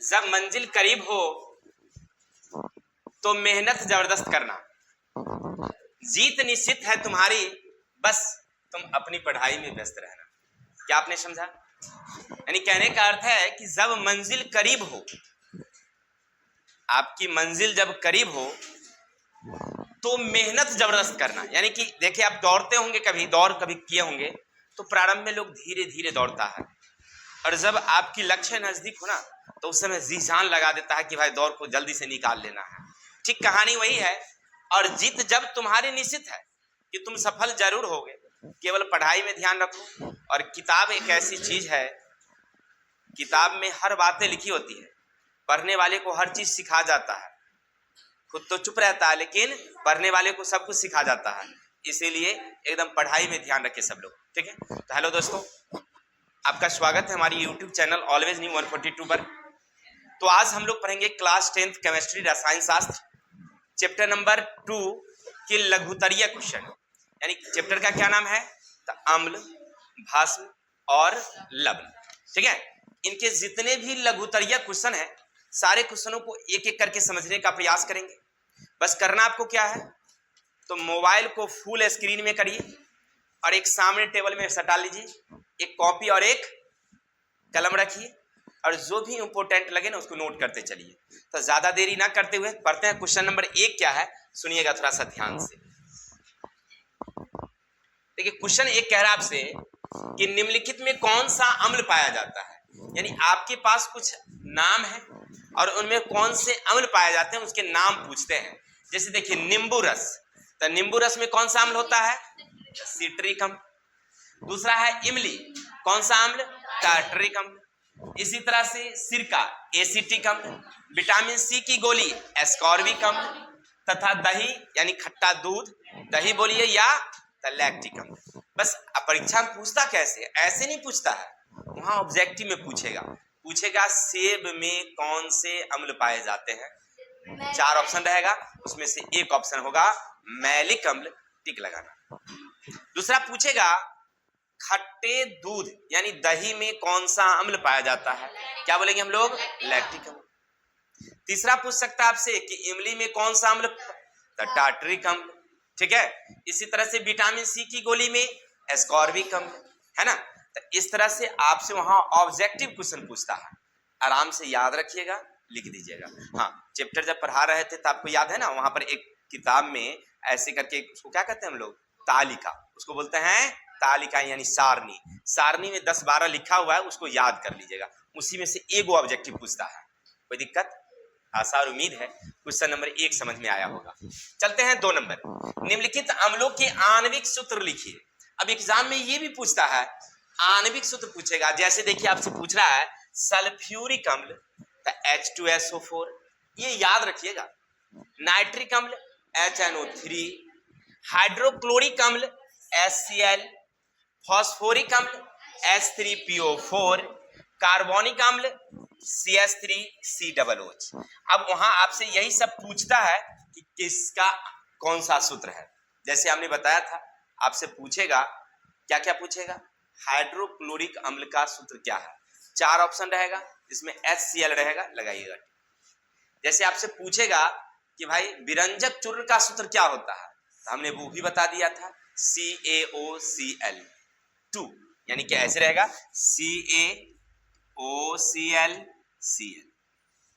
जब मंजिल करीब हो तो मेहनत जबरदस्त करना, जीत निश्चित है तुम्हारी, बस तुम अपनी पढ़ाई में व्यस्त रहना। क्या आपने समझा? यानी कहने का अर्थ है कि जब मंजिल करीब हो, आपकी मंजिल जब करीब हो तो मेहनत जबरदस्त करना। यानी कि देखिए, आप दौड़ते होंगे, कभी दौड़ कभी किए होंगे, तो प्रारंभ में लोग धीरे धीरे दौड़ता है, और जब आपकी लक्ष्य नजदीक हो ना तो उस समय जी जान लगा देता है कि भाई दौड़ को जल्दी से निकाल लेना है। ठीक कहानी वही है। और जीत जब तुम्हारी निश्चित है कि तुम सफल जरूर होगे, केवल पढ़ाई में ध्यान रखो। और किताब एक ऐसी चीज है, किताब में हर बातें लिखी होती है, पढ़ने वाले को हर चीज सिखा जाता है, खुद तो चुप रहता है लेकिन पढ़ने वाले को सब कुछ सिखा जाता है। इसीलिए एकदम पढ़ाई में ध्यान रखे सब लोग, ठीक है। तो हेलो दोस्तों, आपका स्वागत है हमारी यूट्यूब चैनल ऑलवेज न्यू 142 पर। तो आज हम लोग पढ़ेंगे क्लास 10th केमिस्ट्री रसायन शास्त्र, चैप्टर नंबर 2 के लघुतरीय क्वेश्चन। यानी चैप्टर का क्या नाम है? तो अम्ल, भस्म और लवण, ठीक है। इनके जितने भी लघुतरीय क्वेश्चन है, सारे क्वेश्चनों को एक एक करके समझने का प्रयास करेंगे। बस करना आपको क्या है, तो मोबाइल को फुल स्क्रीन में करिए और एक सामने टेबल में सटा लीजिए, एक कॉपी और एक कलम रखिए, और जो भी इंपोर्टेंट लगे ना उसको नोट करते चलिए। तो ज्यादा देरी ना करते हुए पढ़ते हैं। क्वेश्चन नंबर 1 क्या है, सुनिएगा थोड़ा सा ध्यान से। देखिए, क्वेश्चन 1 कह रहा है आपसे कि निम्नलिखित में कौन सा अम्ल पाया जाता है। यानी आपके पास कुछ नाम है और उनमें कौन से अम्ल पाए जाते हैं उसके नाम पूछते हैं। जैसे देखिए, नींबू रस, तो नींबू रस में कौन सा अम्ल होता है? सिट्रिक अम्ल। दूसरा है इमली, कौन सा अम्ल? टार्टरिक अम्ल। इसी तरह से सिरका, एसिटिक अम्ल। विटामिन सी की गोली, एस्कॉर्बिक अम्ल। तथा दही यानी खट्टा दूध, दही बोलिए, या लैक्टिक अम्ल। बस परीक्षा में पूछता कैसे, ऐसे नहीं पूछता है, वहां ऑब्जेक्टिव में पूछेगा सेब में कौन से अम्ल पाए जाते हैं। 4 ऑप्शन रहेगा, उसमें से एक ऑप्शन होगा मैलिक अम्ल, टिक लगाना। दूसरा पूछेगा खट्टे दूध यानी दही में कौन सा अम्ल पाया जाता है, क्या बोलेंगे हम लोग? लैक्टिक अम्ल। तीसरा पूछ सकता है आपसे कि इमली में कौन सा अम्ल? टार्टरिक अम्ल, ठीक है। इसी तरह से विटामिन सी की गोली में एस्कॉर्बिक अम्ल, है ना। तो इस तरह से आपसे वहां ऑब्जेक्टिव क्वेश्चन पूछता है, आराम से याद रखिएगा, लिख दीजिएगा। हाँ, चैप्टर जब पढ़ा रहे थे तो आपको याद है ना, वहां पर एक किताब में ऐसे करके उसको क्या कहते हैं हम लोग? तालिका, उसको बोलते हैं तालिका यानी सारणी। सारणी में 10-12 लिखा हुआ है, उसको याद कर लीजिएगा, उसी में से एक ऑब्जेक्टिव पूछता है। कोई दिक्कत? आसार उम्मीद है क्वेश्चन नंबर 1 समझ में आया होगा। चलते हैं 2 नंबर। निम्नलिखित अम्लों के आणविक सूत्र लिखिए। अब एग्जाम में ये भी पूछता है, आणविक सूत्र पूछेगा। जैसे देखिए, आपसे पूछ रहा है सल्फ्यूरिक अम्ल, तो H2SO4, ये याद रखिएगा। नाइट्रिक अम्ल HNO3, हाइड्रोक्लोरिक अम्ल HCl, फॉस्फोरिक अम्ल H3PO4, कार्बोनिक अम्ल CH3COOH। अब वहां आपसे यही सब पूछता है कि किसका कौन सा सूत्र है। जैसे हमने बताया था, आपसे पूछेगा क्या क्या पूछेगा, हाइड्रोक्लोरिक अम्ल का सूत्र क्या है। 4 ऑप्शन रहेगा, इसमें HCl रहेगा, लगाइएगा। जैसे आपसे पूछेगा कि भाई विरंजक चूर्ण का सूत्र क्या होता है, तो हमने वो भी बता दिया था, CaOCl2, यानी कि ऐसे रहेगा CaOClCl।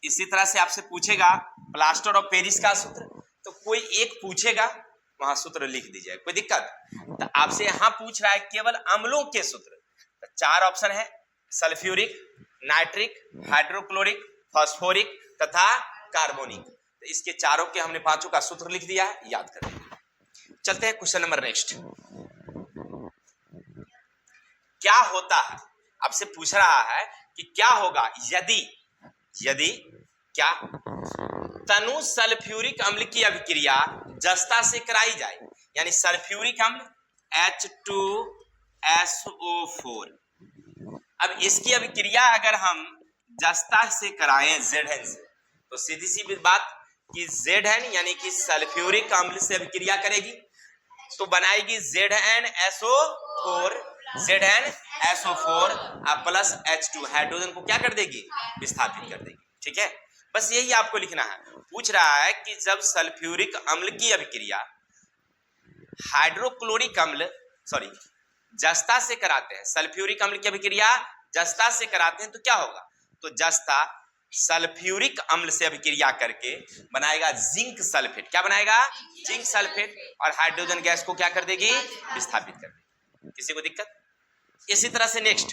इसी तरह से आपसे पूछेगा प्लास्टर ऑफ पेरिस का सूत्र, तो कोई एक पूछेगा, वहां सूत्र लिख दीजिए, कोई दिक्कत? तो आपसे यहां पूछ रहा है केवल अम्लों के सूत्र, तो 4 ऑप्शन है, सल्फ्यूरिक, नाइट्रिक, हाइड्रोक्लोरिक, फॉस्फोरिक तथा कार्बोनिक। तो इसके चारों के हमने 5 का सूत्र लिख दिया है, याद कर लीजिए। चलते हैं क्वेश्चन नंबर नेक्स्ट। क्या होता है, आपसे पूछ रहा है कि क्या होगा यदि क्या तनु सल्फ्यूरिक अम्ल की अभिक्रिया जस्ता से कराई जाए। यानी सल्फ्यूरिक अम्ल H2SO4, अब इसकी अभिक्रिया अगर हम जस्ता से कराएं Zn से, तो सीधी सी बात कि Zn यानी कि सल्फ्यूरिक अम्ल से अभिक्रिया करेगी तो बनाएगी ZnSO4 प्लस H2, हाइड्रोजन को क्या कर देगी? विस्थापित कर देगी। ठीक है, बस यही आपको लिखना है। पूछ रहा है कि जब सल्फ्यूरिक अम्ल की अभिक्रिया हाइड्रोक्लोरिक अम्ल जस्ता से कराते हैं, सल्फ्यूरिक अम्ल की अभिक्रिया जस्ता से कराते हैं तो क्या होगा, तो जस्ता सल्फ्यूरिक अम्ल से अभिक्रिया करके बनाएगा जिंक सल्फेट। क्या बनाएगा, जिंक सल्फेट, और हाइड्रोजन गैस को क्या कर देगी, विस्थापित कर देगी। किसी को दिक्कत? इसी तरह से नेक्स्ट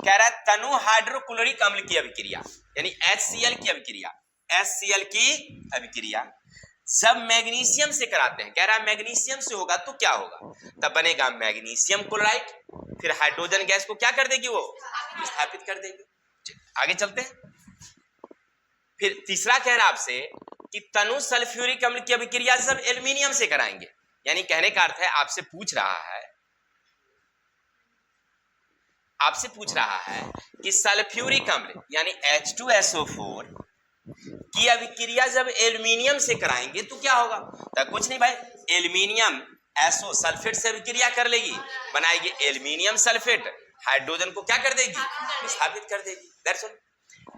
कह रहा है तनु हाइड्रोक्लोरिक अम्ल की अभिक्रिया यानी HCl की अभिक्रिया, HCl की अभिक्रिया जब मैग्नीशियम से कराते हैं, कह रहा है मैग्नीशियम से होगा तो क्या होगा, तब बनेगा मैग्नीशियम क्लोराइड, फिर हाइड्रोजन गैस को क्या कर देगी, वो विस्थापित कर देगी। आगे चलते हैं। फिर तीसरा कह रहा है आपसे कि तनु सल्फ्यूरिक अम्ल की अभिक्रिया जब एल्यूमिनियम से कराएंगे, यानी कहने का अर्थ है आपसे पूछ रहा है कि सल्फ्यूरिक अम्ल यानी H2SO4 की अभिक्रिया जब एल्यूमिनियम से कराएंगे तो क्या होगा, तो कुछ नहीं भाई, एल्यूमिनियम SO सल्फेट से अभिक्रिया कर लेगी, बनाएगी एल्यूमिनियम सल्फेट, हाइड्रोजन को क्या कर देगी, विस्थापित कर देगी। That's all.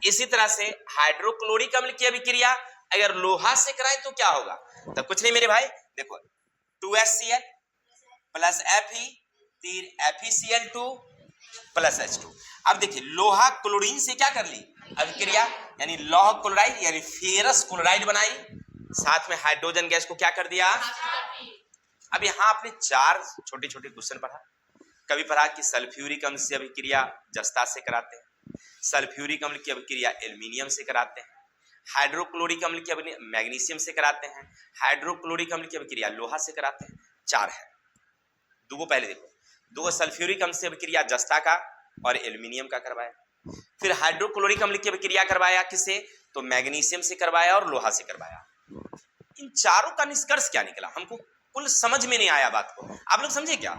इसी तरह से हाइड्रोक्लोरिक अम्ल की अभिक्रिया अगर लोहा से कराएं तो क्या होगा, तो कुछ नहीं मेरे भाई, देखो 2HCl प्लस Fe, तीर FeCl2 प्लस H2। अब देखिए लोहा क्लोरीन से क्या कर ली अभिक्रिया, यानी लौह क्लोराइड यानी फेरस क्लोराइड बनाई, साथ में हाइड्रोजन गैस को क्या कर दिया। अब यहाँ आपने 4 छोटे छोटे क्वेश्चन पढ़ा। कभी पढ़ा कि सल्फ्यूरिक अम्ल से अभिक्रिया जस्ता से कराते हैं, सल्फ्यूरिक अम्ल की अभिक्रिया एल्यूमिनियम से कराते हैं, हाइड्रोक्लोरिक अम्ल की अभिक्रिया मैग्नीशियम से कराते हैं, हाइड्रोक्लोरिक अम्ल की अभिक्रिया लोहा से कराते हैं। 4 है, 2 पहले देखो, 2 सल्फ्यूरिक अम्ल से अभिक्रिया जस्ता का और एल्यूमिनियम का करवाया, फिर हाइड्रोक्लोरिक अम्ल की अभिक्रिया करवाया किससे, तो मैग्नीशियम से करवाया और लोहा से करवाया। इन चारों का निष्कर्ष क्या निकला, हमको कुल समझ में नहीं आया बात को, आप लोग समझे क्या?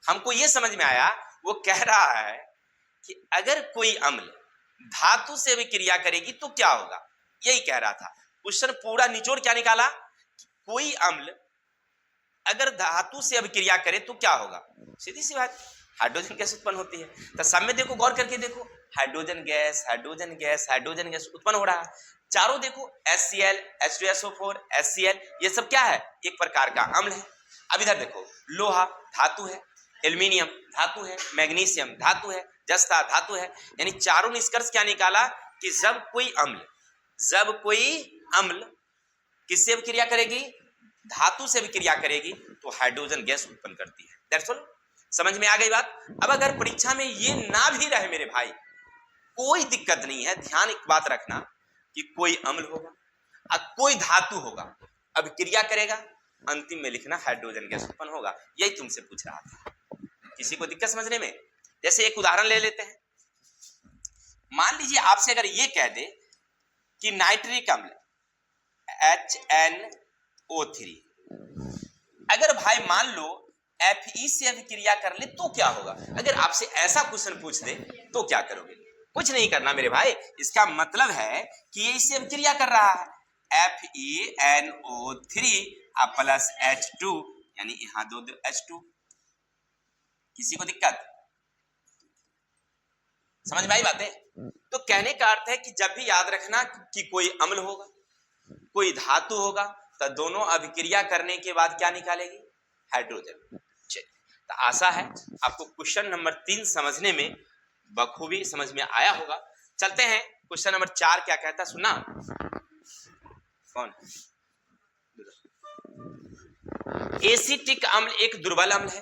हमको ये समझ में आया, वो कह रहा है कि अगर कोई अम्ल धातु से अभिक्रिया करेगी तो क्या होगा, यही कह रहा था। क्वेश्चन पूरा निचोड़ क्या निकाला, कोई अम्ल अगर धातु से अभिक्रिया करे तो क्या होगा, सीधी सी बात, हाइड्रोजन गैस उत्पन्न होती है। तो सब में देखो, गौर करके देखो, hydrogen gas hydrogen gas hydrogen gas उत्पन्न हो रहा है। चारों देखो HCl H2SO4 HCl, ये सब क्या है, एक प्रकार का अम्ल है। अब इधर देखो, लोहा धातु है, एल्यूमिनियम धातु है, मैग्नीशियम धातु है, जस्ता धातु है, यानी चारों निष्कर्ष क्या निकाला कि जब कोई अम्ल किससे अभिक्रिया करेगी, धातु से अभिक्रिया करेगी तो हाइड्रोजन गैस उत्पन्न करती है। That's all. समझ में आ गई बात? अब अगर परीक्षा में ये ना भी रहे मेरे भाई, कोई दिक्कत नहीं है, ध्यान एक बात रखना कि कोई अम्ल होगा और कोई धातु होगा, अभिक्रिया करेगा, अंतिम में लिखना हाइड्रोजन गैस उत्पन्न होगा। यही तुमसे पूछ रहा था, किसी को दिक्कत समझने में? जैसे एक उदाहरण ले लेते हैं, मान लीजिए आपसे अगर ये कह दे कि नाइट्रिक अम्ल HNO3 अगर भाई मान लो Fe से अभिक्रिया कर ले तो क्या होगा, अगर आपसे ऐसा क्वेश्चन पूछ दे तो क्या करोगे? कुछ नहीं करना मेरे भाई, इसका मतलब है कि ये इससे अभिक्रिया कर रहा है, FeNO3 प्लस H2, यानी यहां 2 H2। किसी को दिक्कत समझ में आई बातें? तो कहने का अर्थ है कि जब भी याद रखना कि कोई अम्ल होगा कोई धातु होगा तो दोनों अभिक्रिया करने के बाद क्या निकालेगी, हाइड्रोजन। तो आशा है आपको क्वेश्चन नंबर 3 समझने में बखूबी समझ में आया होगा। चलते हैं क्वेश्चन नंबर 4 क्या कहता, सुना कौन? एसिटिक अम्ल एक दुर्बल अम्ल है,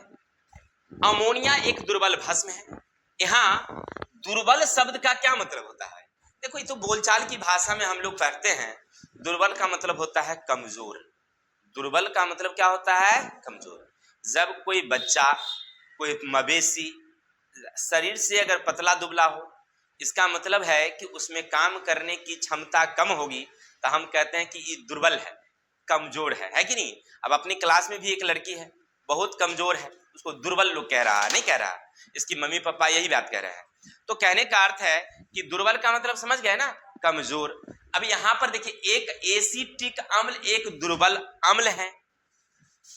अमोनिया एक दुर्बल भस्म है। यहाँ दुर्बल शब्द का क्या मतलब होता है, देखो ये तो बोलचाल की भाषा में हम लोग पढ़ते हैं, दुर्बल का मतलब होता है कमजोर। दुर्बल का मतलब क्या होता है, कमजोर। जब कोई बच्चा कोई मवेशी शरीर से अगर पतला दुबला हो, इसका मतलब है कि उसमें काम करने की क्षमता कम होगी, तो हम कहते हैं कि ये दुर्बल है, कमजोर है कि नहीं? अब अपनी क्लास में भी एक लड़की है, बहुत कमजोर है, उसको दुर्बल लोग कह रहा है, नहीं कह रहा, इसकी मम्मी पापा यही बात कह रहे हैं। तो कहने का अर्थ है कि दुर्बल का मतलब समझ गए ना, कमजोर। अब यहां पर देखिए, एक एसिटिक अम्ल एक दुर्बल अम्ल है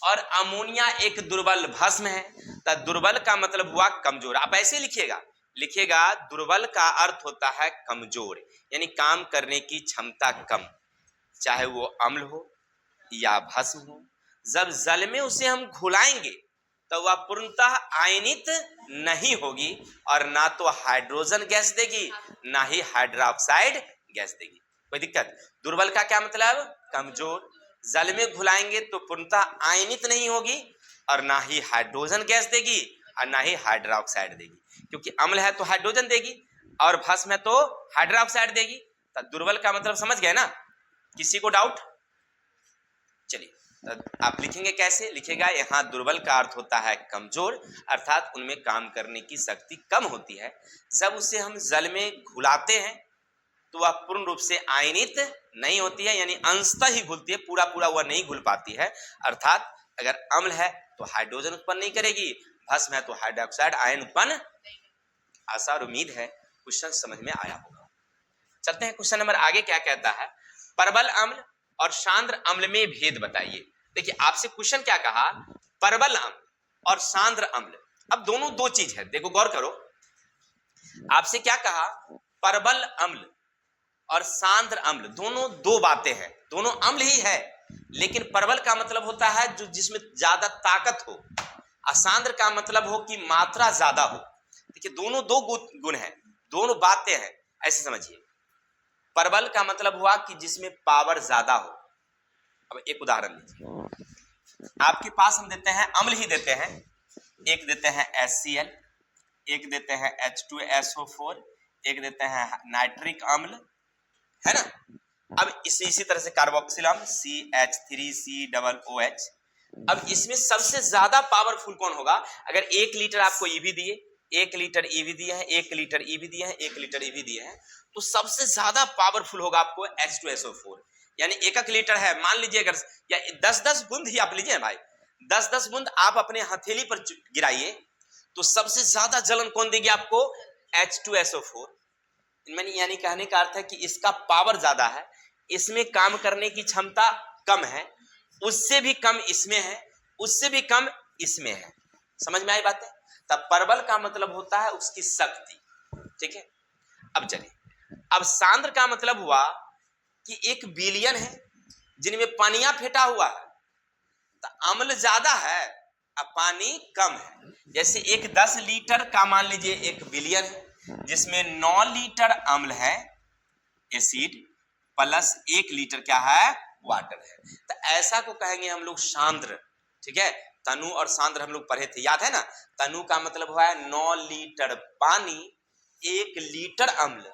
और अमोनिया एक दुर्बल भस्म है, तो दुर्बल का मतलब हुआ कमजोर। आप ऐसे लिखिएगा, लिखिएगा दुर्बल का अर्थ होता है कमजोर, यानी काम करने की क्षमता कम, चाहे वो अम्ल हो या भस्म हो। जब जल में उसे हम घुलाएंगे तो वह पूर्णतः आयनित नहीं होगी और ना तो हाइड्रोजन गैस देगी ना ही हाइड्रोक्साइड गैस देगी। कोई दिक्कत? दुर्बल का क्या मतलब? कमजोर। जल में घुलाएंगे तो पूर्णतः आयनित नहीं होगी और ना ही हाइड्रोजन गैस देगी और ना ही हाइड्रोक्साइड देगी, क्योंकि अम्ल है तो हाइड्रोजन देगी और भस्म है तो हाइड्रोक्साइड देगी। तो दुर्बल का मतलब समझ गए ना? किसी को डाउट? चलिए आप लिखेंगे कैसे? लिखेगा यहाँ दुर्बल का अर्थ होता है कमजोर, अर्थात उनमें काम करने की शक्ति कम होती है। जब उसे हम जल में घुलाते हैं तो वह पूर्ण रूप से आयनित नहीं होती है, यानी अंशतः ही घुलती है, पूरा पूरा वह नहीं घुल पाती है। अर्थात अगर अम्ल है तो हाइड्रोजन उत्पन्न नहीं करेगी, भस्म है तो हाइड्रोक्साइड आयन उत्पन्न। आशा और उम्मीद है क्वेश्चन समझ में आया होगा। चलते हैं क्वेश्चन नंबर आगे क्या कहता है। परबल अम्ल और सांद्र अम्ल में भेद बताइए। देखिए आपसे क्वेश्चन क्या कहा, परबल अम्ल और सांद्र अम्ल। अब दोनों दो चीज है, देखो गौर करो। आपसे क्या कहा, परबल अम्ल और सांद्र अम्ल, दोनों दो बातें हैं, दोनों अम्ल ही है, लेकिन परबल का मतलब होता है जो जिसमें ज्यादा ताकत हो, और सांद्र का मतलब हो कि मात्रा ज्यादा हो। देखिए दोनों दो गुण हैं, दोनों बातें हैं, ऐसे समझिए। परबल का मतलब हुआ कि जिसमें पावर ज्यादा हो। अब एक उदाहरण लीजिए, आपके पास हम देते हैं अम्ल ही देते हैं, एक देते हैं HCl, एक देते हैं H2SO4, एक देते हैं नाइट्रिक अम्ल, है ना। अब इसी तरह से कार्बोक्सिल अम्ल CH3COOH। अब इसमें सबसे ज्यादा पावरफुल कौन होगा? अगर 1 लीटर आपको ईवी दिए, 1 लीटर ईवी दिए हैं, 1 लीटर ईवी दिए हैं, 1 लीटर ईवी दिए हैं, तो सबसे ज्यादा पावरफुल होगा आपको H2SO4। यानी 1 लीटर है, मान लीजिए अगर, या 10-10 बूंद ही आप लीजिए भाई, 10-10 बूंद आप अपने हथेली पर गिराइए तो सबसे ज्यादा जलन कौन देगी आपको? H2SO4। यानी कहने का अर्थ है कि इसका पावर ज्यादा है, इसमें काम करने की क्षमता कम है, उससे भी कम इसमें है, उससे भी कम इसमें है। समझ में आई बात है? तब परबल का मतलब होता है उसकी शक्ति। ठीक है, अब चलिए, अब सांद्र का मतलब हुआ कि 1 बिलियन है जिनमें पानिया फेंटा हुआ है, तो अम्ल ज्यादा है और पानी कम है। जैसे एक 10 लीटर का मान लीजिए 1 बिलियन है, जिसमें 9 लीटर अम्ल है एसिड, प्लस 1 लीटर क्या है? वाटर है। तो ऐसा को कहेंगे हम लोग सांद्र। ठीक है, तनु और सांद्र हम लोग पढ़े थे, याद है ना। तनु का मतलब हुआ है 9 लीटर पानी 1 लीटर अम्ल।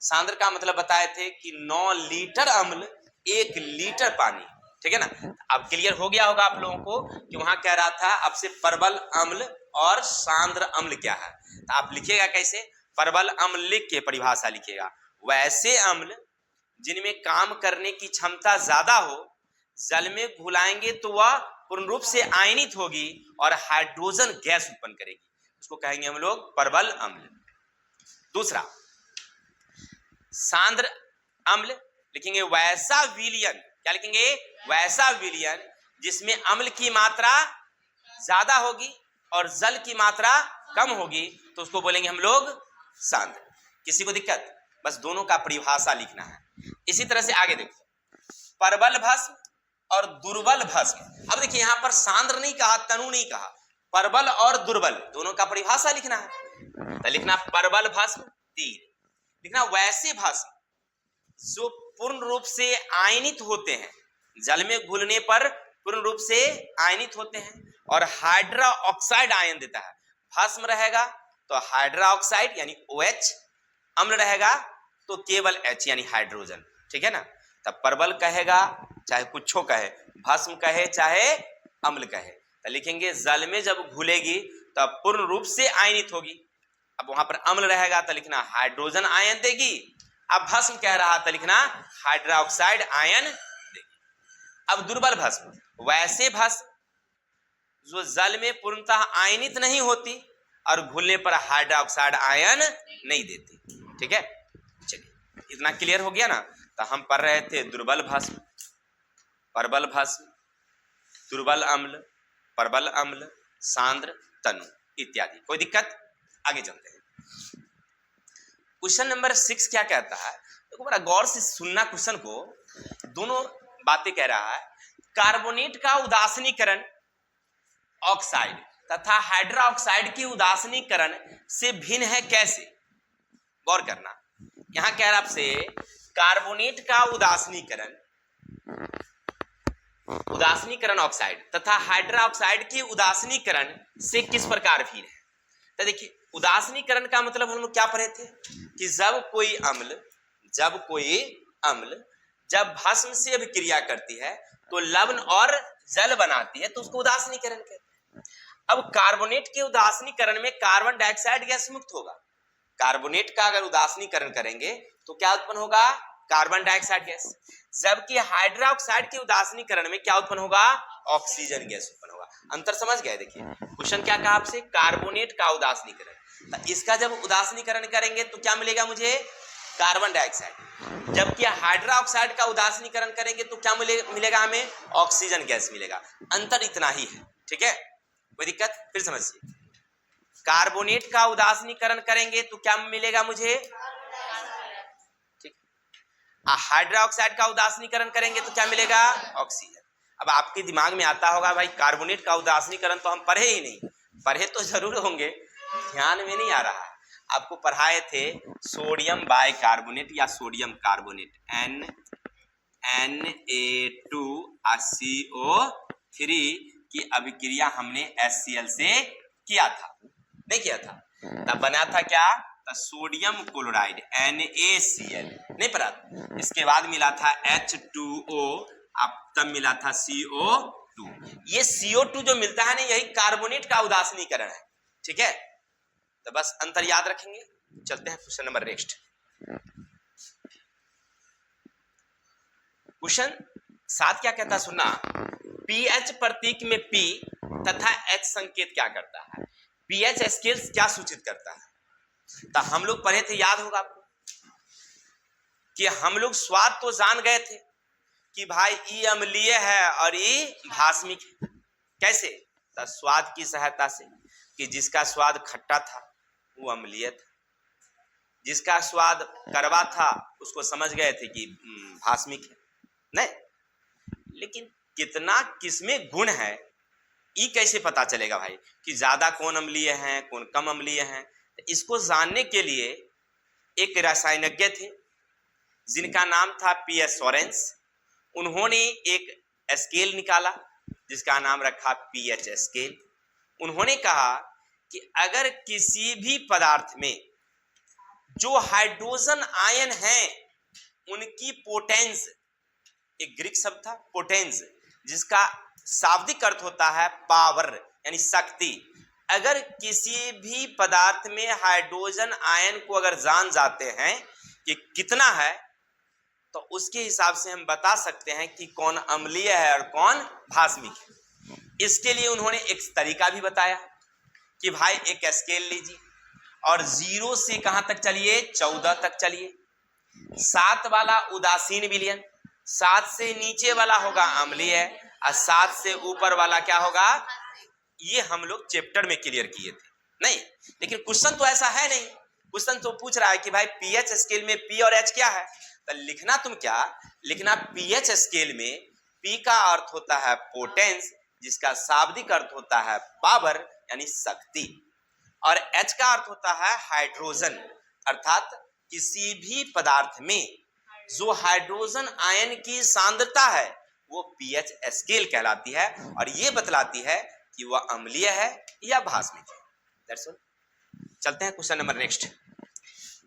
सांद्र का मतलब बताए थे कि 9 लीटर अम्ल 1 लीटर पानी। ठीक है ना। अब क्लियर हो गया होगा आप लोगों को कि वहां कह रहा था आपसे परबल अम्ल और सांद्र अम्ल क्या है। तो आप लिखिएगा कैसे? परबल अम्ल लिख के परिभाषा लिखिएगा, वैसे अम्ल जिनमें काम करने की क्षमता ज्यादा हो, जल में घुलाएंगे तो वह पूर्ण रूप से आयनित होगी और हाइड्रोजन गैस उत्पन्न करेगी, उसको कहेंगे हम लोग परबल अम्ल। दूसरा, सांद्र अम्ल लिखेंगे वैसा विलयन, क्या लिखेंगे? वैसा विलयन जिसमें अम्ल की मात्रा ज्यादा होगी और जल की मात्रा कम होगी, तो उसको बोलेंगे हम लोग सांद्र। किसी को दिक्कत? बस दोनों का परिभाषा लिखना है। इसी तरह से आगे देखो, परबल भस्म और दुर्बल भस्म। अब देखिए यहां पर सांद्र नहीं कहा, तनु नहीं कहा, परबल और दुर्बल दोनों का परिभाषा लिखना है। तो लिखना परबल भस्म तीर, लिखना वैसे भस्म जो पूर्ण रूप से आयनित होते हैं, जल में घुलने पर पूर्ण रूप से आयनित होते हैं और हाइड्रोक्साइड आयन देता है। भस्म रहेगा तो हाइड्रोक्साइड यानी OH, अम्ल रहेगा तो केवल H यानी हाइड्रोजन। ठीक है ना। तब परबल कहेगा चाहे कुछ कहे, भस्म कहे चाहे अम्ल कहे, तो लिखेंगे जल में जब घुलेगी तब पूर्ण रूप से आयनित होगी। अब वहां पर अम्ल रहेगा तो लिखना हाइड्रोजन आयन देगी, अब भस्म कह रहा तो लिखना हाइड्रोक्साइड आयन देगी। अब दुर्बल भस्म, वैसे भस्म जो जल में पूर्णतः आयनित नहीं होती और घुलने पर हाइड्रोक्साइड आयन नहीं देती। ठीक है, चलिए इतना क्लियर हो गया ना। तो हम पढ़ रहे थे दुर्बल भस्म, परबल भस्म, दुर्बल अम्ल, परबल अम्ल, सांद्र, तनु इत्यादि। कोई दिक्कत? आगे चलते हैं। क्वेश्चन नंबर 6 क्या कहता है, देखो बड़ा गौर से सुनना क्वेश्चन को। दोनों बातें कह रहा है। कार्बोनेट का उदासीनीकरण ऑक्साइड तथा हाइड्रोक्साइड की उदासीनीकरण से भिन्न है कैसे? गौर करना, यहां कह रहा आपसे कार्बोनेट का उदासीनीकरण ऑक्साइड तथा हाइड्रोक्साइड की उदासीनीकरण से किस प्रकार भिन्न है। तो देखिए, उदासीनीकरण का मतलब हम लोग क्या पढ़े थे कि जब कोई अम्ल जब भस्म से अभिक्रिया करती है तो लवण और जल बनाती है, तो उसको उदासीनीकरण कहते हैं। अब कार्बोनेट के उदासीनीकरण में कार्बन डाइऑक्साइड गैस मुक्त होगा। कार्बोनेट का अगर उदासीनीकरण करेंगे तो क्या उत्पन्न होगा? Carbon dioxide gas. जबकि हाइड्रोक्साइड के उदासीनीकरण में क्या उत्पन्न होगा? ऑक्सीजन गैस उत्पन्न होगा। अंतर समझ गए? देखिए क्वेश्चन क्या कहा आपसे, कार्बोनेट का उदासीनीकरण, तो इसका जब उदासीनीकरण करेंगे तो क्या मिलेगा मुझे? Carbon dioxide. जबकि हाइड्रोक्साइड का उदासीनीकरण करेंगे तो क्या मिलेगा हमें? ऑक्सीजन गैस मिलेगा। अंतर इतना ही है, ठीक है, कोई दिक्कत? फिर समझिए, कार्बोनेट का उदासीनीकरण करेंगे तो क्या मिलेगा मुझे? ठीक। हाइड्रोक्साइड का उदासीनीकरण करेंगे तो क्या मिलेगा? ऑक्सीजन। अब आपके दिमाग में आता होगा भाई कार्बोनेट का उदासीनीकरण तो हम पढ़े ही नहीं। पढ़े तो जरूर होंगे, ध्यान में नहीं आ रहा है। आपको पढ़ाए थे सोडियम बाइकार्बोनेट या सोडियम कार्बोनेट Na2CO3 की अभिक्रिया हमने HCl से किया था, नहीं किया था? तब बना था क्या? सोडियम क्लोराइड NaCl, नहीं पढ़ा? इसके बाद मिला था H2O, अब तब मिला था CO2। ये CO2 जो मिलता है ना, यही कार्बोनेट का उदासीनीकरण है, ठीक है? तो बस अंतर याद रखेंगे। चलते हैं क्वेश्चन नंबर नेक्स्ट। क्वेश्चन 7 क्या कहता है, सुनना। पीएच प्रतीक में P तथा H संकेत क्या करता है? पीएच स्केल क्या सूचित करता है? तो हम लोग पढ़े थे, याद होगा आपको कि हम लोग स्वाद तो जान गए थे कि भाई ई अम्लीय है और ई भास्मिक है। कैसे? तो स्वाद की सहायता से, कि जिसका स्वाद खट्टा था वो अम्लीय था, जिसका स्वाद कड़वा था उसको समझ गए थे कि भास्मिक है। नहीं, लेकिन कितना किसमें गुण है ये कैसे पता चलेगा भाई कि ज्यादा कौन अम्लीय है कौन कम अम्लीय है? इसको जानने के लिए एक रसायनज्ञ थे जिनका नाम था पीएस सोरेंस। उन्होंने एक स्केल निकाला जिसका नाम रखा पीएच स्केल। उन्होंने कहा कि अगर किसी भी पदार्थ में जो हाइड्रोजन आयन हैं उनकी पोटेंस, एक ग्रीक शब्द था पोटेंस, जिसका शाब्दिक अर्थ होता है पावर यानी शक्ति। अगर किसी भी पदार्थ में हाइड्रोजन आयन को अगर जान जाते हैं कि कितना है, तो उसके हिसाब से हम बता सकते हैं कि कौन अम्लीय है और कौन भास्मिक है। इसके लिए उन्होंने एक तरीका भी बताया कि भाई एक स्केल लीजिए और 0 से कहां तक चलिए? 14 तक चलिए। 7 वाला उदासीन विलयन, 7 से नीचे वाला होगा अम्लीय और 7 से ऊपर वाला क्या होगा? ये हम लोग चैप्टर में क्लियर किए थे, नहीं? लेकिन क्वेश्चन तो ऐसा है नहीं। क्वेश्चन तो पूछ रहा है कि भाई पीएच स्केल में P और H क्या है? तो लिखना तुम क्या लिखना? पीएच स्केल में P का अर्थ होता है पोटेंस, जिसका शाब्दिक अर्थ होता है पावर यानी शक्ति, और H का अर्थ होता है हाइड्रोजन, अर्थात किसी भी पदार्थ में जो हाइड्रोजन आयन की सांद्रता है वो पीएच स्केल कहलाती है और ये बतलाती है कि वह अम्लीय है या भास्मिक है। That's all. चलते हैं क्वेश्चन नंबर नेक्स्ट।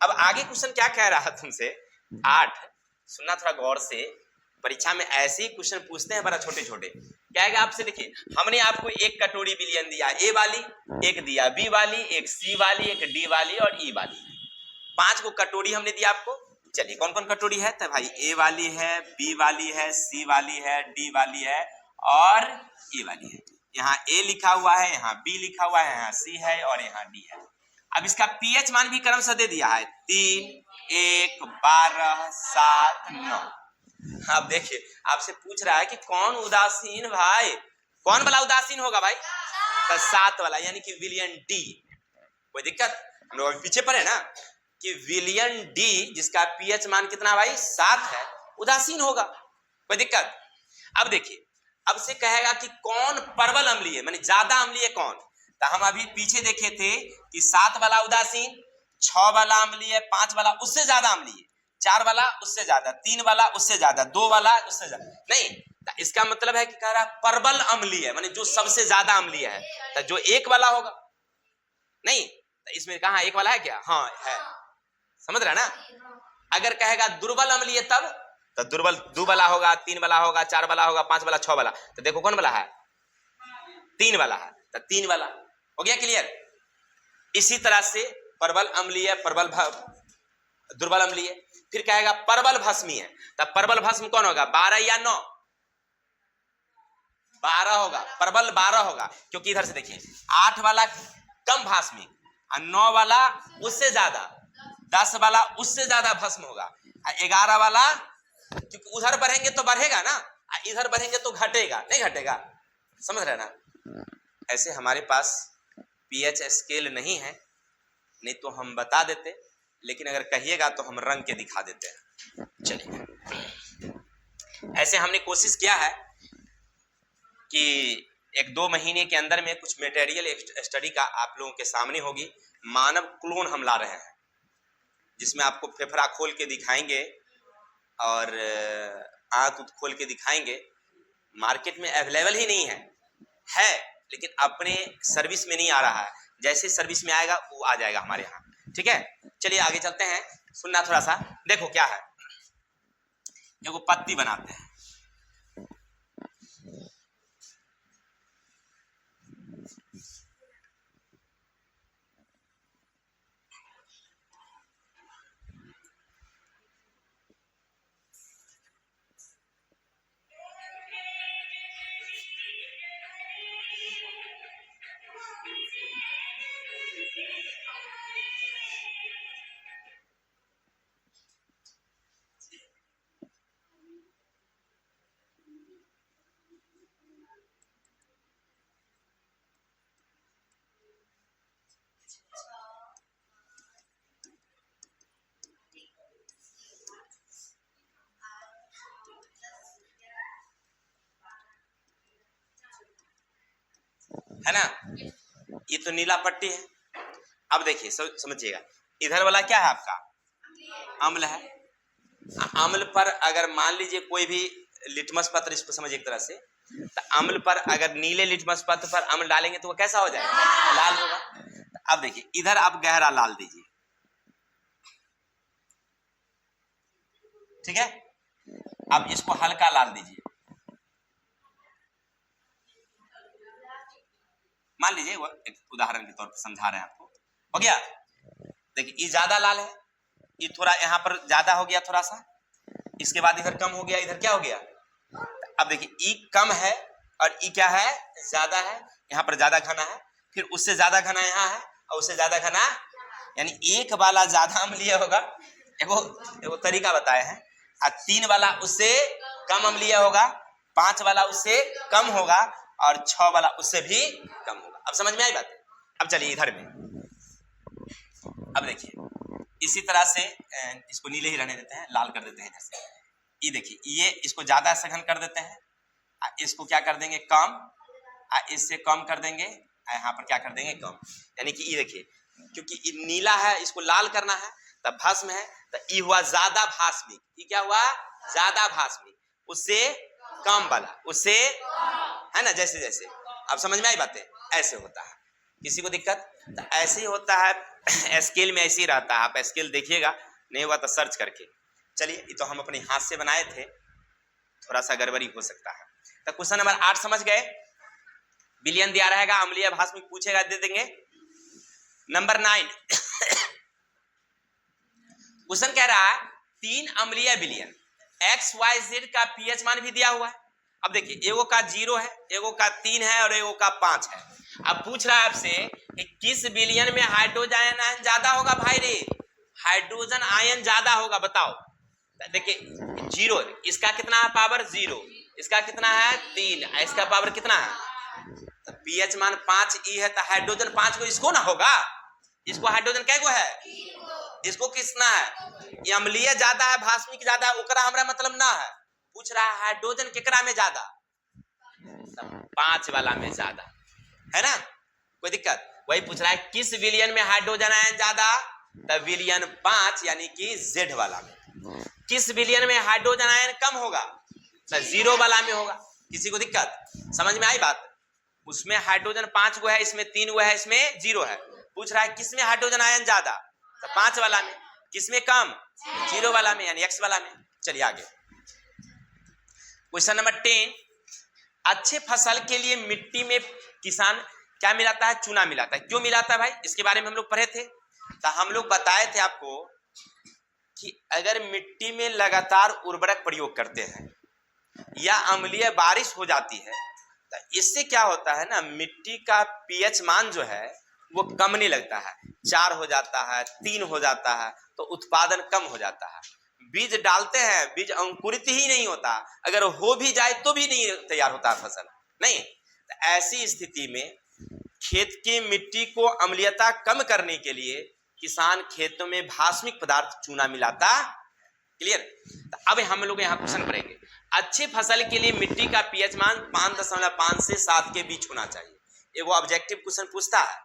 अब आगे क्वेश्चन क्या कह रहा है तुमसे? 8 सुनना थोड़ा गौर से, परीक्षा में ऐसे ही क्वेश्चन पूछते हैं बड़ा छोटे छोटे। क्या है आपसे? देखिए, हमने आपको एक कटोरी विलयन दिया, ए वाली, एक दिया बी वाली, एक सी वाली, एक डी वाली और ई वाली। 5 को कटोरी हमने दिया आपको। चलिए कौन कौन कटोरी है? तो भाई ए वाली है, बी वाली है, सी वाली है, डी वाली है और ई वाली है। यहाँ ए लिखा हुआ है, यहाँ बी लिखा हुआ है, यहाँ सी है और यहाँ डी है। अब इसका पीएच मान भी क्रम से दे दिया है 3, 1, 12, 7, 9। अब देखिए आपसे पूछ रहा है कि कौन उदासीन भाई, कौन वाला उदासीन होगा भाई? तो 7 वाला यानी कि विलयन डी। कोई दिक्कत? हम लोग अभी पीछे पढ़े ना कि विलियन डी जिसका पीएच मान कितना भाई 7 है उदासीन होगा, कोई दिक्कत। अब देखिए अब से कहेगा कि कौन प्रबल अम्लीय माने ज्यादा अम्लीय कौन, तो हम अभी पीछे देखे थे कि 7 वाला उदासीन, 6 वाला अम्लीय, 5 वाला उससे ज्यादा अम्लीय, 4 वाला उससे ज्यादा, 3 वाला उससे ज्यादा, 2 वाला उससे ज्यादा। नहीं, तो इसका मतलब है कि कह रहा प्रबल अम्लीय माने जो सबसे ज्यादा अम्लीय है, तो जो 1 वाला होगा। नहीं, तो इसमें कहा 1 वाला है क्या? हाँ है, समझ रहा ना। अगर कहेगा दुर्बल अम्लीय तब तो दुर्बल 2 वाला होगा, 3 वाला होगा, 4 वाला होगा, 5 वाला, 6 वाला। तो देखो कौन वाला है? 3 वाला है, तो 3 वाला हो गया क्लियर। इसी तरह से प्रबल अम्लीय, प्रबल दुर्बल अम्लीय, फिर कहेगा प्रबल भस्मीय, तब प्रबल भस्म कौन होगा? 12 या 9? 12 होगा, प्रबल 12 होगा, क्योंकि इधर से देखिए 8 वाला कम भास्मी और 9 वाला उससे ज्यादा, 10 वाला उससे ज्यादा भस्म होगा, 11 वाला क्योंकि उधर बढ़ेंगे तो बढ़ेगा ना, इधर बढ़ेंगे तो घटेगा, नहीं घटेगा, समझ रहे ना। ऐसे हमारे पास पीएच स्केल नहीं है, नहीं तो हम बता देते, लेकिन अगर कहिएगा तो हम रंग के दिखा देते हैं। चलिए, ऐसे हमने कोशिश किया है कि 1-2 महीने के अंदर में कुछ मटेरियल स्टडी का आप लोगों के सामने होगी। मानव क्लोन हम ला रहे हैं, जिसमें आपको फेफड़ा खोल के दिखाएंगे और आंख खोल के दिखाएंगे। मार्केट में अवेलेबल ही नहीं है लेकिन अपने सर्विस में नहीं आ रहा है, जैसे सर्विस में आएगा वो आ जाएगा हमारे यहाँ, ठीक है। चलिए आगे चलते हैं, सुनना थोड़ा सा। देखो क्या है, एगो पत्ती बनाते हैं, है ना। ये तो नीला पट्टी है। अब देखिए समझिएगा, इधर वाला क्या है आपका? अम्ल है। अम्ल पर अगर मान लीजिए कोई भी लिटमस पत्र, इसको समझिए एक तरह से, तो अम्ल पर अगर नीले लिटमस पत्र पर अम्ल डालेंगे तो वो कैसा हो जाएगा? लाल होगा। अब देखिए इधर आप गहरा लाल दीजिए, ठीक है। अब इसको हल्का लाल दीजिए, मान लीजिए वो एक उदाहरण के तौर पर समझा रहे हैं आपको, हो गया। देखिए ये ज्यादा लाल है, ये थोड़ा यहाँ पर ज्यादा हो गया थोड़ा सा, इसके बाद इधर कम हो गया, इधर क्या हो गया? अब देखिए ई कम है और ई क्या है? ज्यादा है। यहाँ पर ज्यादा घना है, फिर उससे ज्यादा घना यहाँ है और उससे ज्यादा घना, यानी 1 वाला ज्यादा अम्लीय होगा, एगो तरीका बताए हैं, और 3 वाला उससे कम अम्लीय होगा, 5 वाला उससे कम होगा और 6 वाला उससे भी कम होगा। अब समझ में आई बात? अब चलिए इधर में, अब देखिए इसी तरह से इसको नीले ही रहने देते हैं, लाल कर देते हैं इधर से। ये देखिए ये इसको ज्यादा सघन कर देते हैं, इसको क्या कर देंगे? कम, इससे कम कर देंगे, यहाँ पर क्या कर देंगे? कम। यानी कि ये देखिए क्योंकि ये नीला है, इसको लाल करना है, तब भस्म है, तो ये हुआ ज्यादा भास्मिक। ये क्या हुआ? ज्यादा भास्मिक, उससे कम वाला, उससे, है ना, जैसे जैसे। अब समझ में आई बातें? ऐसे होता है। किसी को दिक्कत? तो ऐसे ही होता है, स्केल में ऐसे ही रहता है। आप स्केल देखिएगा, नहीं हुआ तो सर्च करके। चलिए ये तो हम अपने हाथ से बनाए थे, थोड़ा सा गड़बड़ी हो सकता है। तो क्वेश्चन नंबर 8 समझ गए? विलियन दिया रहेगा, अम्लीय भास्मिक पूछेगा, दे देंगे। नंबर 9 क्वेश्चन कह रहा है 3 अम्लीय विलियन, XYZ का पीएच मान भी दिया हुआ है। अब देखिए एगो का 0 है, एगो का 3 है और एगो का 5 है। अब पूछ रहा है आपसे कि किस विलियन में हाइड्रोजन आयन ज्यादा होगा? भाई रे हाइड्रोजन आयन ज्यादा होगा, बताओ। देखिए 0, इसका कितना है? पावर 0, इसका कितना है? 3, इसका पावर कितना है? तो पीएच मान 5 ई है, तो हाइड्रोजन 5 को इसको ना होगा, इसको हाइड्रोजन कैगो है, इसको किसना है, ये अम्लीय ज्यादा है भास्मिक ज्यादा है, ओकरा हमरा मतलब ना है। पूछ रहा है हाइड्रोजन केकरा में ज्यादा, 5 वाला में ज्यादा है ना, कोई दिक्कत। वही पूछ रहा है किस विलियन में हाइड्रोजन आयन ज्यादा, तब विलियन 5 यानी कि Z वाला में। किस विलियन में हाइड्रोजन आयन कम होगा, तो 0 वाला में होगा। किसी को दिक्कत, समझ में आई बात। उसमें हाइड्रोजन 5 गो है, इसमें 3 गो है, इसमें 0 है। पूछ रहा है किसमें हाइड्रोजन आयन ज्यादा, तो 5 वाला में। किसमें कम, 0 वाला में यानी X वाला में। चलिए आगे क्वेश्चन नंबर 10। अच्छे फसल के लिए मिट्टी में किसान क्या मिलाता है, चूना मिलाता है। क्यों मिलाता है भाई, इसके बारे में हम लोग पढ़े थे। तो हम लोग बताए थे आपको कि अगर मिट्टी में लगातार उर्वरक प्रयोग करते हैं या अम्लीय बारिश हो जाती है, तो इससे क्या होता है ना, मिट्टी का पीएच मान जो है वो कम नहीं लगता है, 4 हो जाता है, 3 हो जाता है, तो उत्पादन कम हो जाता है। बीज डालते हैं, बीज अंकुरित ही नहीं होता, अगर हो भी जाए तो भी नहीं तैयार होता फसल नहीं। तो ऐसी स्थिति में खेत की मिट्टी को अम्लीयता कम करने के लिए किसान खेतों में भास्मिक पदार्थ चूना मिलाता। क्लियर। तो अब हम लोग यहाँ क्वेश्चन करेंगे, अच्छी फसल के लिए मिट्टी का पीएच मान 5.5 से 7 के बीच होना चाहिए। ये वो ऑब्जेक्टिव क्वेश्चन पूछता है।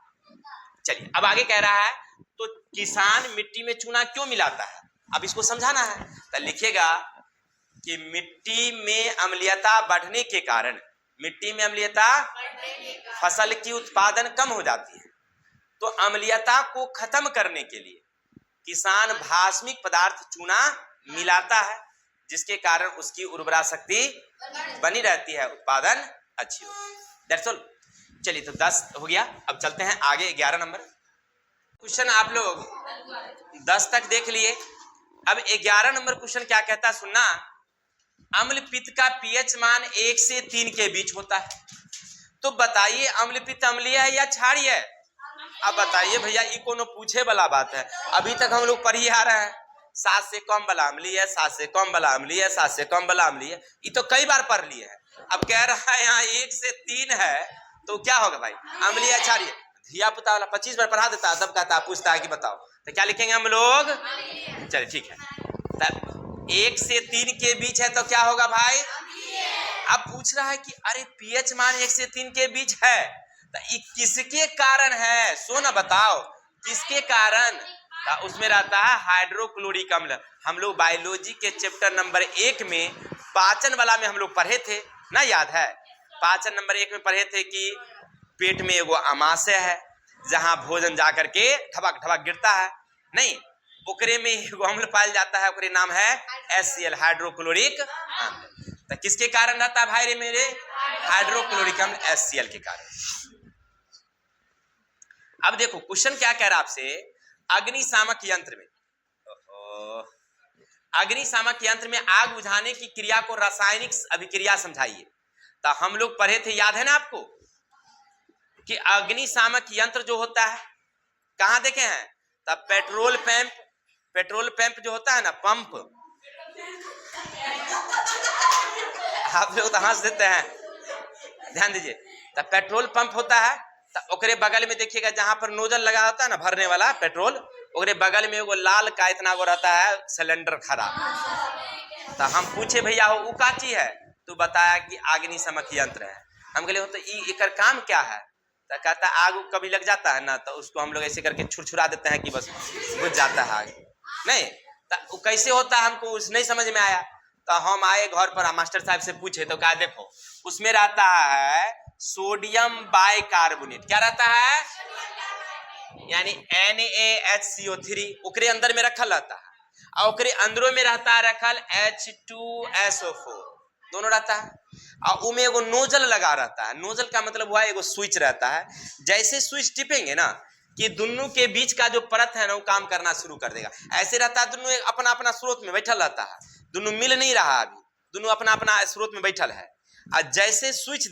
चलिए अब आगे कह रहा है तो किसान मिट्टी में चूना क्यों मिलाता है, अब इसको समझाना है। तो लिखिएगा कि मिट्टी में अम्लीयता बढ़ने के कारण, मिट्टी में अम्लीयता फसल की उत्पादन कम हो जाती है, तो अम्लीयता को खत्म करने के लिए किसान भास्मिक पदार्थ चूना मिलाता है, जिसके कारण उसकी उर्वरा शक्ति बनी रहती है, उत्पादन अच्छी होती है। That's all. चलिए तो 10 हो गया, अब चलते हैं आगे 11 नंबर क्वेश्चन। आप लोग 10 तक देख लिए, अब 11 नंबर क्वेश्चन क्या कहता है सुनना। अम्ल पित्त का पीएच मान 1 से 3 के बीच होता है, तो बताइए अम्ल पित्त अम्लीय है या क्षारीय है। अब बताइए भैया, ये कोनो पूछे वाला बात है, अभी तक हम लोग पढ़ी आ रहे हैं 7 से कम वाला अम्लीय है, 7 से कम वाला अम्लीय है, 7 से कम वाला अम्लीय है, ये तो कई बार पढ़ लिए हैं। अब कह रहा है यहाँ 1 से 3 है, तो क्या होगा भाई, अम्लीय है क्षारीय। धिया पुता वाला 25 बार पढ़ा देता है, तब कहता है, पूछता है कि बताओ, तो क्या लिखेंगे हम लोग। चलिए ठीक है, तब 1 से 3 के बीच है तो क्या होगा भाई। अब पूछ रहा है कि अरे पीएच मान 1 से 3 के बीच है, तो ये किसके कारण है, सो ना बताओ किसके कारण। तो उसमें रहता है हाइड्रोक्लोरिक अम्ल। हम लोग बायोलॉजी के चैप्टर नंबर 1 में पाचन वाला में हम लोग पढ़े थे ना, याद है। पाचन नंबर 1 में पढ़े थे कि पेट में एगो अमाशय है, जहां भोजन जाकर के ठबक ठबक गिरता है, नहीं ओकरे में एगो अम्ल पाया जाता है, ओकरे नाम है HCl, हाइड्रोक्लोरिक अम्ल। तो किसके कारण रहता है भाई रे मेरे, हाइड्रोक्लोरिक अम्ल HCl के कारण। अब देखो क्वेश्चन क्या कह रहा है आपसे, अग्निशामक यंत्र में, अग्निशामक यंत्र में आग बुझाने की क्रिया को रासायनिक अभिक्रिया समझाइए। तो हम लोग पढ़े थे, याद है ना आपको, कि अग्निशामक यंत्र जो होता है कहाँ देखे हैं, तब पेट्रोल पंप जो होता है ना, पंप, आप लोग तो हंस देते हैं, ध्यान दीजिए। तब पेट्रोल पंप होता है, तो ओकरे बगल में देखिएगा जहां पर नोजल लगा होता है ना भरने वाला पेट्रोल, ओकरे बगल में वो लाल का इतना वो रहता है सिलेंडर खड़ा। तो हम पूछे भैया वो का चीज है, तो बताया कि अग्निशामक यंत्र है। हम कहले हो तो एकर काम क्या है, तो कहता है आग कभी लग जाता है ना, तो उसको हम लोग ऐसे करके छुरछुरा देते हैं कि बस बुझ जाता है आग। नहीं तो कैसे होता है हमको उस नहीं समझ में आया, तो हम आए घर पर, मास्टर साहब से पूछे, तो कहा देखो उसमें रहता है सोडियम बाइकार्बोनेट। क्या रहता है, यानी NaHCO3 ओकरे अंदर में रखल रहता है, और ओकरे अंदरों में रहता है रखल H2SO4, दोनों रहता है। और उमें एगो नोजल लगा रहता है, नोजल का मतलब हुआ एगो स्विच रहता है। जैसे स्विच टिपेंगे ना कि दोनों के बीच का जो परत है ना वो काम करना शुरू कर देगा। ऐसे रहता है, दोनों अपना अपना स्रोत में बैठल रहता है, दोनों मिल नहीं रहा, अभी दोनों अपना अपना स्रोत में बैठल है। और जैसे स्विच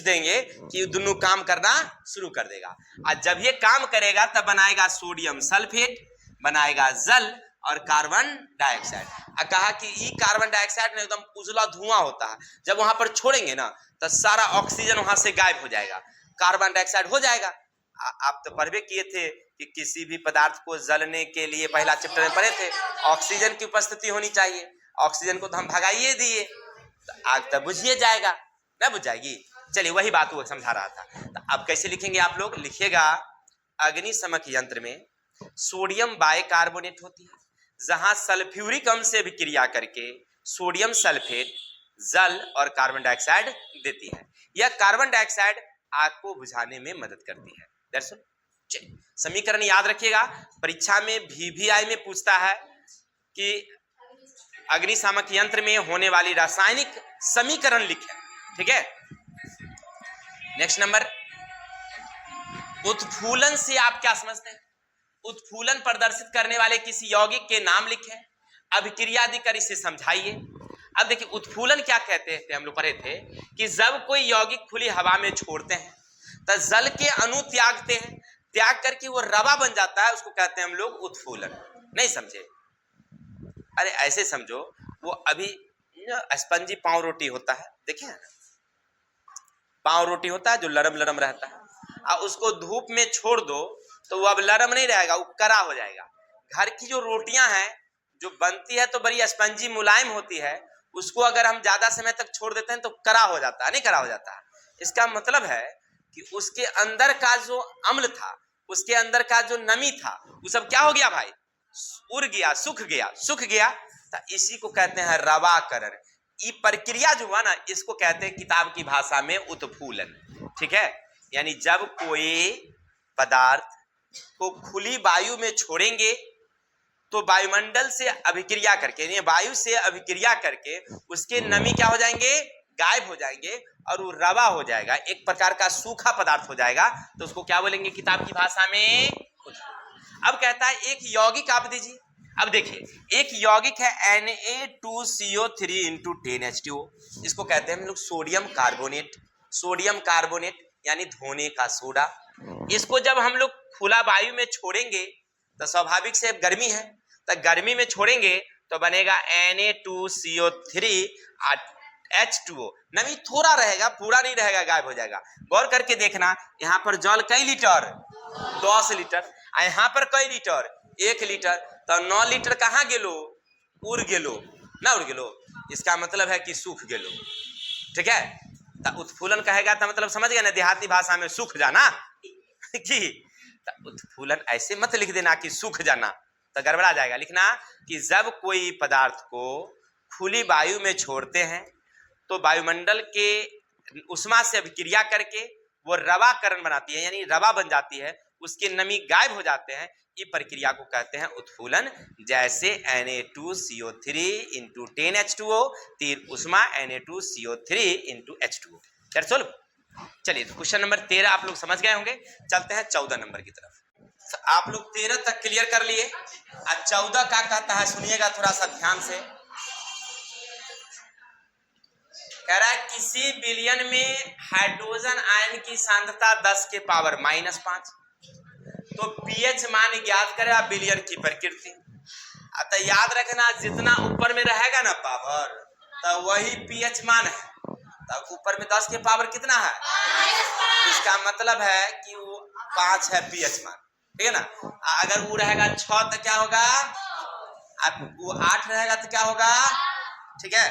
देंगे कि दोनों काम करना शुरू कर देगा। और जब ये काम करेगा तब बनाएगा सोडियम सल्फेट, बनाएगा जल और कार्बन डाइऑक्साइड। कहा कि ये कार्बन डाइऑक्साइड में एकदम उजला धुआं होता है, जब वहां पर छोड़ेंगे ना तो सारा ऑक्सीजन वहां से गायब हो जाएगा, कार्बन डाइऑक्साइड हो जाएगा। आप तो पढ़वे किए थे कि किसी भी पदार्थ को जलने के लिए पहला चैप्टर में पढ़े थे ऑक्सीजन की उपस्थिति होनी चाहिए। ऑक्सीजन को तो हम भगाइए दिए, तो आग तो बुझिए जाएगा, ना बुझ जाएगी। चलिए वही बात वो समझा रहा था। तो अब कैसे लिखेंगे आप लोग? लिखिएगा अग्निशमक यंत्र में सोडियम बाइकार्बोनेट होती है, जहां सल्फ्यूरिक अम्ल से अभिक्रिया करके सोडियम सल्फेट जल और कार्बन डाइऑक्साइड देती है। यह कार्बन डाइऑक्साइड आग को बुझाने में मदद करती है। दरअसल चलिए समीकरण याद रखिएगा, परीक्षा में VVI में पूछता है कि अग्निशामक यंत्र में होने वाली रासायनिक समीकरण लिखें। ठीक है, नेक्स्ट नंबर, उत्फूलन से आप क्या समझते हैं? उत्फूलन प्रदर्शित करने वाले किसी यौगिक के नाम लिखें, अभिक्रिया दिकर इसे समझाइए। अब देखिए उत्फूलन क्या कहते थे, हम लोग पढ़े थे कि जब कोई यौगिक खुली हवा में छोड़ते हैं तो जल के अणु त्यागते हैं, त्याग करके वो रवा बन जाता है, उसको कहते हैं हम लोग उत्फूलन। नहीं समझे? अरे ऐसे समझो, वो अभी स्पंजी पाव रोटी होता है, देखे हैं पाव रोटी होता है जो लरम लरम रहता है, और उसको धूप में छोड़ दो तो वो अब लरम नहीं रहेगा, वो कड़ा हो जाएगा। घर की जो रोटियां हैं जो बनती है तो बड़ी स्पंजी मुलायम होती है, उसको अगर हम ज्यादा समय तक छोड़ देते हैं तो कड़ा हो जाता है, नहीं कड़ा हो जाता है। इसका मतलब है कि उसके अंदर का जो अम्ल था, उसके अंदर का जो नमी था, वो सब क्या हो गया भाई? उड़ गया, सूख गया, सूख गया। तो इसी को कहते हैं रवाकरण। ये प्रक्रिया जो हुआ ना, इसको कहते हैं किताब की भाषा में उत्फूलन। ठीक है, यानी जब कोई पदार्थ को खुली वायु में छोड़ेंगे तो वायुमंडल से अभिक्रिया करके, यानी वायु से अभिक्रिया करके उसके नमी क्या हो जाएंगे? गायब हो जाएंगे, और वो रवा हो जाएगा, एक प्रकार का सूखा पदार्थ हो जाएगा। तो उसको क्या बोलेंगे किताब की भाषा में? अब कहता है एक यौगिक आप दीजिए। अब देखिए एक यौगिक है Na2CO3 × 10H2O, इसको कहते हैं हम लोग सोडियम कार्बोनेट। सोडियम कार्बोनेट यानी धोने का सोडा। इसको जब हम लोग खुला वायु में छोड़ेंगे तो स्वाभाविक से गर्मी है, तो गर्मी में छोड़ेंगे तो बनेगा Na2CO3 H2O। नमी थोड़ा रहेगा, पूरा नहीं रहेगा, गायब हो जाएगा। गौर करके देखना, यहाँ पर जल कई लीटर? 10 लीटर। यहाँ पर कई लीटर? 1 लीटर। तो 9 लीटर कहाँ गेलो? उड़ गेलो, ना उड़ गेलो, इसका मतलब है कि सूख गेलो। ठीक है, तो उत्फूलन कहेगा तो मतलब समझ गया ना, देहाती भाषा में सूख जाना कि उत्फूलन ऐसे मत लिख देना कि सूख जाना, तो गड़बड़ा जाएगा। लिखना कि जब कोई पदार्थ को खुली वायु में छोड़ते हैं तो वायुमंडल के उष्मा से अभिक्रिया करके वो रवाकरण बनाती है, यानी रवा बन जाती है, उसके नमी गायब हो जाते हैं। ये प्रक्रिया को कहते हैं उत्फूलन। जैसे Na2CO3 × 10H2O, तीर उष्मा Na2CO3 × H2O। That's all. चलिए क्वेश्चन नंबर 13 आप लोग समझ गए होंगे, चलते हैं 14 नंबर की तरफ। तो आप लोग 13 तक क्लियर कर लिए, और 14 क्या कहता है सुनिएगा थोड़ा सा ध्यान से। कह रहा है किसी विलयन में हाइड्रोजन आयन की सांद्रता 10 के पावर -5, तो पीएच मान ज्ञात करें आप विलयन की प्रकृति। तो याद रखना जितना ऊपर में रहेगा ना पावर, तो वही पीएच मान है। तो ऊपर में 10 के पावर कितना है? इसका मतलब है कि वो 5 है पीएच मान। ठीक है ना, अगर वो रहेगा 6 तो क्या होगा? वो 8 रहेगा तो क्या होगा? ठीक है,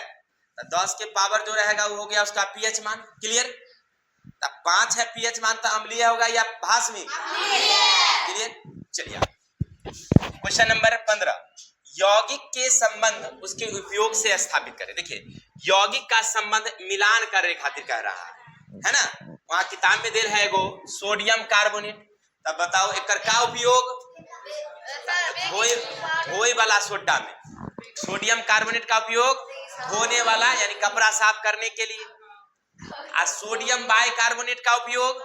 तो 10 के पावर जो रहेगा वो हो गया उसका पीएच मान। क्लियर? 5 है पीएच मान, तो अम्लीय होगा या भास्मी? क्लियर? चलिए क्वेश्चन नंबर 15, यौगिक के संबंध उसके उपयोग से स्थापित करें। देखिए यौगिक का संबंध मिलान करने खातिर कह रहा है ना, वहां किताब में दे है एगो सोडियम कार्बोनेट। तब बताओ एक का उपयोग? धोए वाला सोडा में सोडियम कार्बोनेट का उपयोग धोने वाला यानी कपड़ा साफ करने के लिए, और सोडियम बाइकार्बोनेट का उपयोग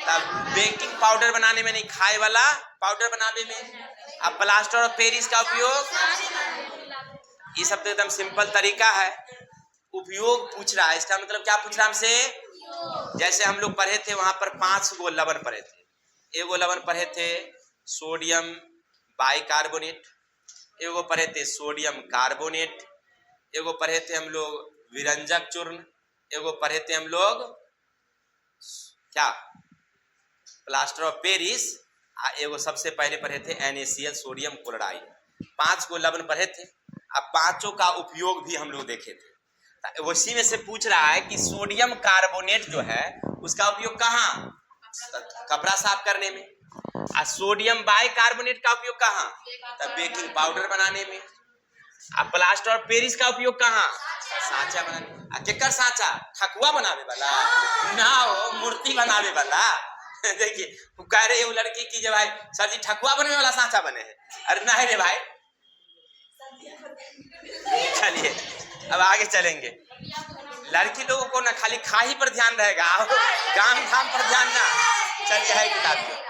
तब बेकिंग पाउडर बनाने में, नहीं खाए वाला पाउडर बनाने में। अब प्लास्टर और पेरिस का उपयोग, ये सब तो एकदम सिंपल तरीका है। उपयोग पूछ रहा है, इसका मतलब क्या पूछ रहा है हमसे? जैसे हम लोग पढ़े थे वहां पर 5 गो लवण पढ़े थे। एगो लवण पढ़े थे सोडियम बाइकार्बोनेट, एगो पढ़े थे सोडियम कार्बोनेट, एगो पढ़े थे हम लोग विरंजक चूर्ण, एगो पढ़े थे हम लोग क्या प्लास्टर ऑफ पेरिस, एगो सबसे पहले पढ़े थे NaCl सोडियम क्लोराइड, 5 को लवण पढ़े थे। अब 5 का उपयोग भी हम लोग देखे थे। उसी में से पूछ रहा है कि सोडियम कार्बोनेट जो है उसका उपयोग कहाँ? कपड़ा साफ करने में। और सोडियम बाइकार्बोनेट का उपयोग कहाँ? तब बेकिंग पाउडर बनाने में। अब प्लास्टर ऑफ पेरिस का उपयोग कहाँ? सांचा बनाने। केकर सांचा? ठकुआ बनावे वाला ना, हो मूर्ति बनावे वाला। देखिए कह रहे वो लड़की की, जब भाई सर जी ठकुआ बनने वाला सांचा बने हैं। अरे नहीं रे भाई, चलिए अब आगे चलेंगे। लड़की लोगों को ना खाली खाही पर ध्यान रहेगा, काम धाम पर ध्यान ना। चलिए है किताब को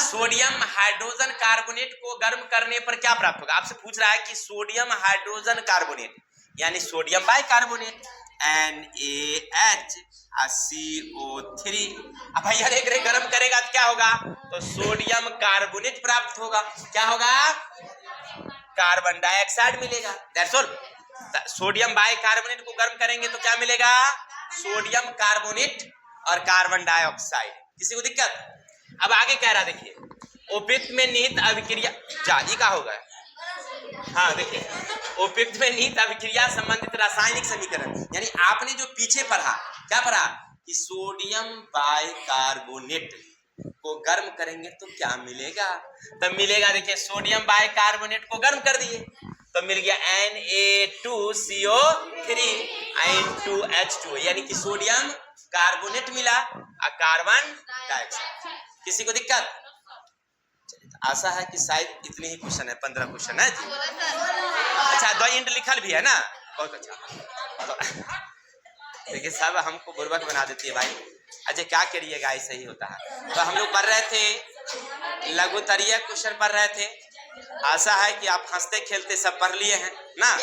सोडियम हाइड्रोजन कार्बोनेट को गर्म करने पर क्या प्राप्त होगा? आपसे पूछ रहा है कि सोडियम हाइड्रोजन कार्बोनेट यानी सोडियम बाइकार्बोनेट NaHCO3। अब भाई हर एक गर्म करेगा तो क्या होगा? तो सोडियम कार्बोनेट प्राप्त होगा। क्या होगा? कार्बन डाइऑक्साइड मिलेगा। That's all. सोडियम बाइकार्बोनेट को गर्म करेंगे तो क्या मिलेगा? सोडियम कार्बोनेट और कार्बन डाइऑक्साइड। किसी को दिक्कत? अब आगे कह रहा देखिए, उपयुक्त में निहित अभिक्रिया जारी का होगा। हाँ देखिए, उपयुक्त में निहित अभिक्रिया संबंधित रासायनिक समीकरण, यानी आपने जो पीछे पढ़ा, क्या पढ़ा कि सोडियम बाइकार्बोनेट को गर्म करेंगे तो क्या मिलेगा? तब मिलेगा, देखिए सोडियम बाइकार्बोनेट को गर्म कर दिए तो मिल गया Na2CO3 N2H2, यानी कि सोडियम कार्बोनेट मिला और कार्बन डाइऑक्साइड। किसी को दिक्कत? आशा है कि शायद इतने ही क्वेश्चन है, 15 क्वेश्चन है जी। अच्छा, 2 इंट लिखल भी है ना, बहुत अच्छा। देखिए सब हमको बुर्बक बना देती है भाई। अच्छा क्या करिएगा, ऐसा ही होता है। तो हम लोग पढ़ रहे थे लघुतरीय क्वेश्चन पढ़ रहे थे। आशा है कि आप हंसते खेलते सब पढ़ लिए हैं ना,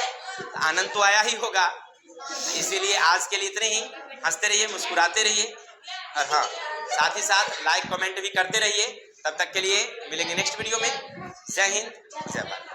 आनंद तो आया ही होगा। इसीलिए आज के लिए इतने ही। हंसते रहिए, मुस्कुराते रहिए, और हाँ साथ ही साथ लाइक कमेंट भी करते रहिए। तब तक के लिए मिलेंगे नेक्स्ट वीडियो में। जय हिंद, जय भारत।